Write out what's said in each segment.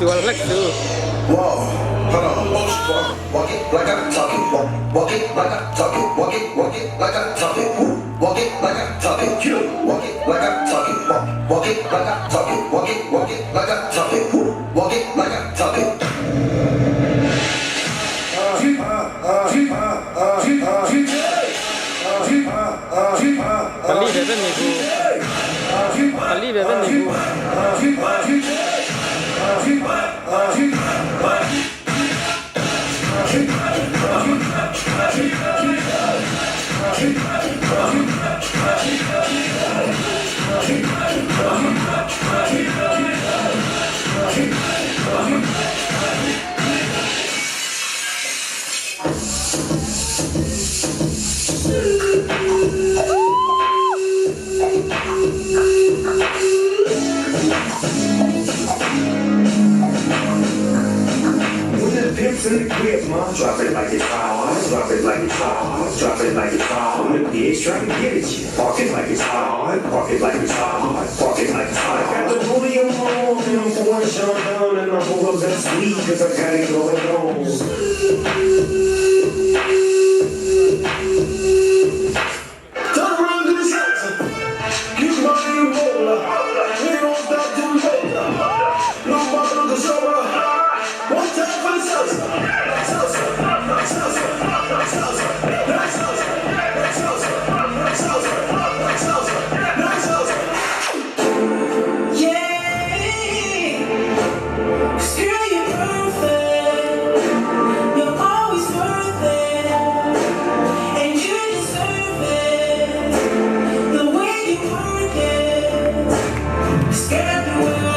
Jual Lex tuh. Whoa, hold on. Walk it like I'm talking. Walk it like I'm talking. Walk it like I'm talking. Walk it like I'm talking. Walk it like I'm talking. Walk it like I'm talking. Walk it like I'm talking. Walk it like I'm talking. Kali beben nih bu. Kali beben nih bu. In the crib, mom, drop it like it's hot. Drop it like it's hot. Drop it like it's hot. The bitch trying to get at you. Park it like it's hot. Park it like it's hot. Park it like it's hot. I got the booty on and I'm pouring Sean down and I'm full of that sweet cause I got it going on. Turn around to the salsa. Keep money and roller. We don't stop till we roll up. No bottle of the soda. One time for the salsa, salsa, salsa, salsa, nice salsa, salsa, salsa, salsa, nice salsa. Yeah, girl, you're perfect. You're always worth it, and you deserve it. The way you work it, it's got me where.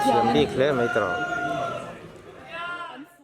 Siap di klaim itu.